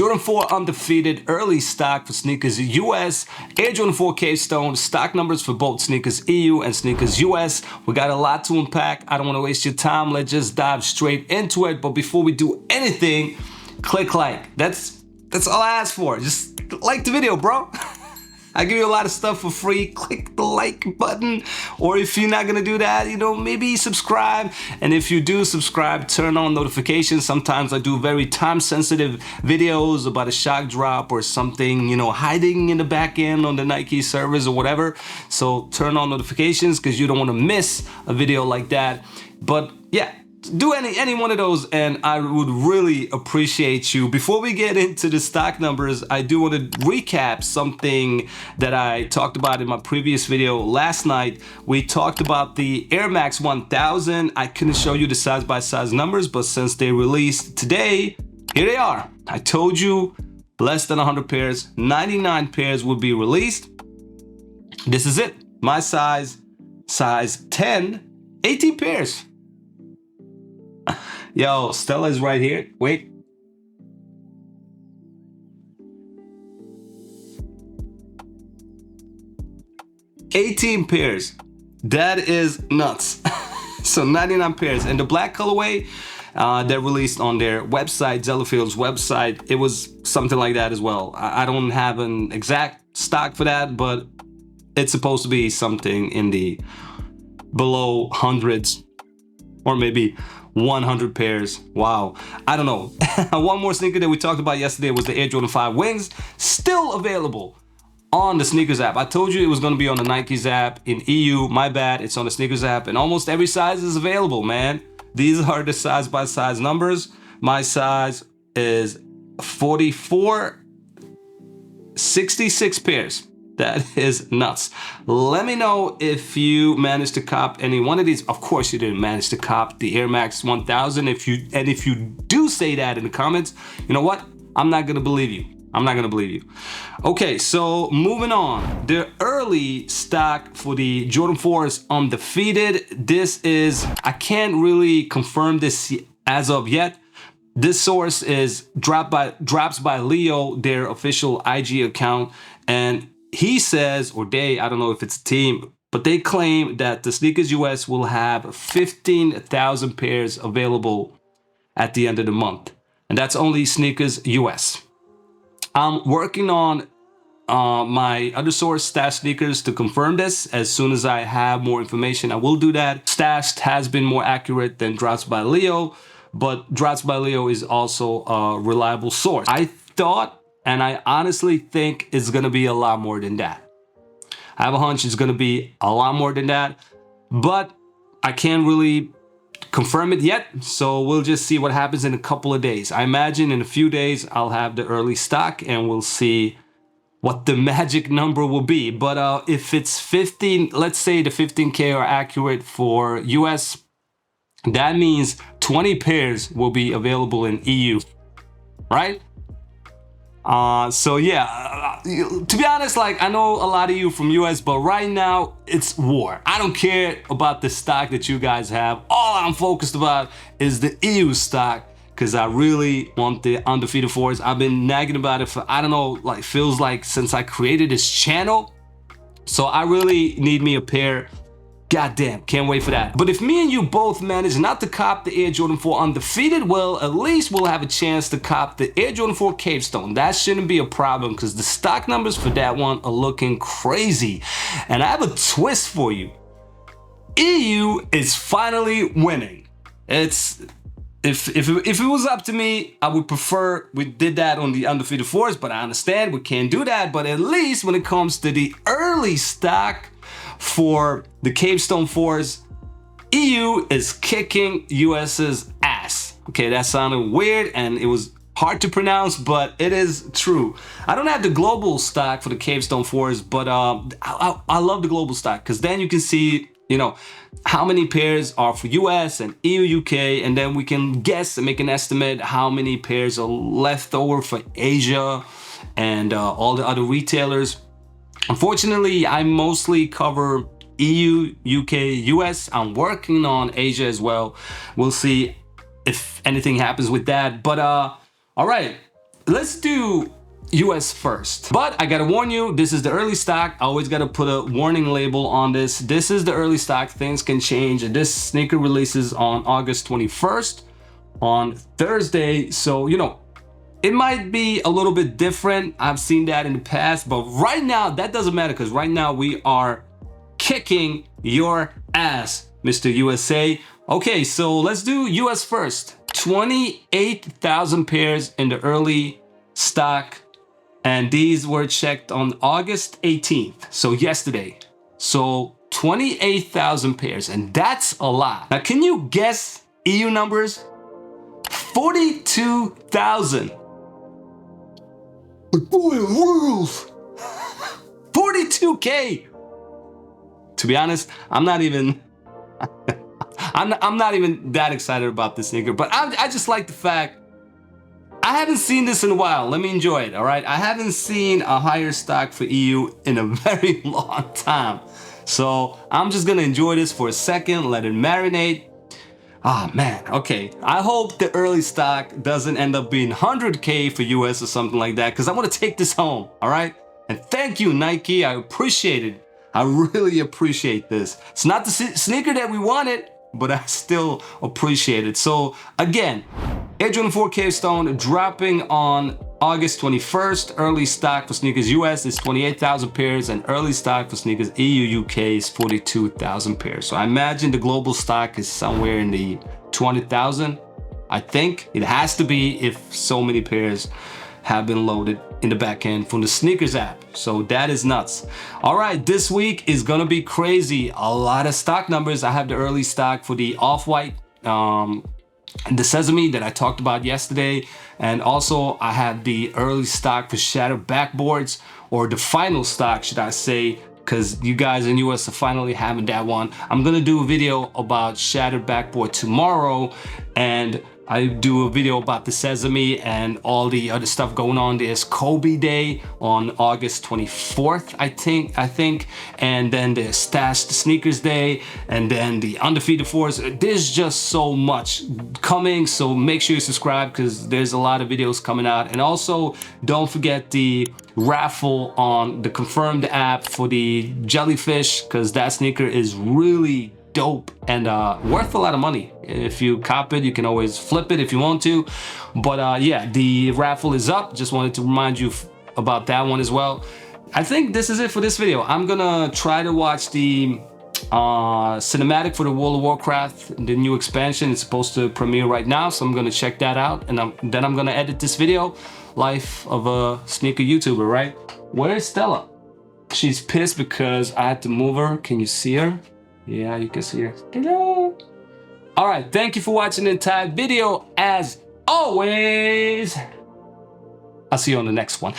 Jordan 4 undefeated early stock for sneakers US, Air Jordan 4 Cavestone, stock numbers for both sneakers EU and sneakers US. We got a lot to unpack. I don't want to waste your time. Let's just dive straight into it. But before we do anything, click like. That's all I ask for. Just like the video, bro. I give you a lot of stuff for free. Click the like button. Or if you're not gonna do that, maybe subscribe. And if you do subscribe, turn on notifications. Sometimes I do very time-sensitive videos about a shock drop or something, hiding in the back end on the Nike servers or whatever. So turn on notifications because you don't want to miss a video like that. But yeah, do any one of those and I would really appreciate you. Before we get into the stock numbers, I do want to recap something that I talked about in my previous video last night. We talked about the Air Max 1000. I couldn't show you the size by size numbers, but since they released today, here they are. I told you less than 100 pairs, 99 pairs would be released. This is it. My size 10, 18 pairs. Yo, Stella's right here. Wait. $18 pairs. That is nuts. So 99 pairs. And the black colorway that released on their website, Zellerfield's website, it was something like that as well. I don't have an exact stock for that, but it's supposed to be something in the below hundreds or maybe 100 pairs. Wow. I don't know. One more sneaker that we talked about yesterday was the Air Jordan 5 Wings. Still available on the sneakers app. I told you it was going to be on the Nike's app in EU. My bad. It's on the sneakers app and almost every size is available, man. These are the size by size numbers. My size is 44, 66 pairs. That is nuts. Let me know if you managed to cop any one of these. Of course you didn't manage to cop the Air Max 1000. If you do say that in the comments, you know what? I'm not gonna believe you. I'm not gonna believe you. Okay, so moving on. The early stock for the Jordan 4 is undefeated. This is, I can't really confirm this as of yet. This source is Drops by Leo, their official IG account, and he says, or they, I don't know if it's a team, but they claim that the Sneakers US will have 15,000 pairs available at the end of the month. And that's only Sneakers US. I'm working on my other source, Stash Sneakers, to confirm this. As soon as I have more information, I will do that. Stashed has been more accurate than Drops by Leo, but Drops by Leo is also a reliable source. I thought, and I honestly think it's gonna be a lot more than that. I have a hunch it's gonna be a lot more than that, but I can't really confirm it yet. So we'll just see what happens in a couple of days. I imagine in a few days, I'll have the early stock and we'll see what the magic number will be. But if it's 15, let's say the 15K are accurate for US, that means 20 pairs will be available in EU, right? So yeah, to be honest, like I know a lot of you from US, but right now it's war. I don't care about the stock that you guys have. All I'm focused about is the EU stock because I really want the undefeated 4s. I've been nagging about it for, I don't know, like feels like since I created this channel. So I really need me a pair. Goddamn, can't wait for that. But if me and you both manage not to cop the Air Jordan 4 undefeated, well, at least we'll have a chance to cop the Air Jordan 4 Cavestone. That shouldn't be a problem because the stock numbers for that one are looking crazy. And I have a twist for you. EU is finally winning. If it was up to me, I would prefer we did that on the undefeated 4s, but I understand we can't do that. But at least when it comes to the early stock for the Cavestone 4s, EU is kicking US's ass. Okay, that sounded weird and it was hard to pronounce, but it is true. I don't have the global stock for the Cavestone 4s, but I love the global stock because then you can see, how many pairs are for US and EU, UK, and then we can guess and make an estimate how many pairs are left over for Asia and all the other retailers. Unfortunately, I mostly cover EU, UK, US. I'm working on Asia as well. We'll see if anything happens with that. But all right, let's do US first. But I gotta warn you, this is the early stock. I always gotta put a warning label on this. This is the early stock, things can change. This sneaker releases on August 21st on Thursday. So, you know, it might be a little bit different. I've seen that in the past, but right now that doesn't matter because right now we are kicking your ass, Mr. USA. Okay, so let's do US first. 28,000 pairs in the early stock. And these were checked on August 18th, so yesterday. So 28,000 pairs, and that's a lot. Now, can you guess EU numbers? 42,000. 42K. To be honest, I'm not even that excited about this sneaker, but I just like the fact I haven't seen this in a while. Let me enjoy it, all right? I haven't seen a higher stock for EU in a very long time. So I'm just gonna enjoy this for a second, let it marinate. Ah, man, okay. I hope the early stock doesn't end up being 100K for US or something like that, because I want to take this home, all right? And thank you, Nike. I appreciate it. I really appreciate this. It's not the sneaker that we wanted, but I still appreciate it. So again, Air Jordan 4 Cavestone dropping on August 21st. Early stock for sneakers US is 28,000 pairs, and early stock for sneakers EU UK is 42,000 pairs. So I imagine the global stock is somewhere in the 20,000. I think it has to be if so many pairs have been loaded in the back end from the sneakers app. So that is nuts. All right, this week is gonna be crazy. A lot of stock numbers. I have the early stock for the Off-White, and the Sesame that I talked about yesterday. And also I have the early stock for shattered backboards, or the final stock, should I say, because you guys in US are finally having that one. I'm gonna do a video about shattered backboard tomorrow, and I do a video about the Sesame and all the other stuff going on. There's Kobe Day on August 24th, I think. And then there's Stashed Sneakers Day, and then the Undefeated Force. There's just so much coming, so make sure you subscribe because there's a lot of videos coming out. And also, don't forget the raffle on the Confirmed app for the Jellyfish, because that sneaker is really dope and worth a lot of money. If you cop it, you can always flip it if you want to, but yeah, the raffle is up. Just wanted to remind you about that one as well. I think this is it for this video. I'm gonna try to watch the cinematic for the World of Warcraft, the new expansion. It's supposed to premiere right now, so I'm gonna check that out, and then I'm gonna edit this video. Life of a sneaker YouTuber, right? Where is Stella? She's pissed because I had to move her. Can you see her? Yeah, you can see her. Hello. All right, thank you for watching the entire video. As always, I'll see you on the next one.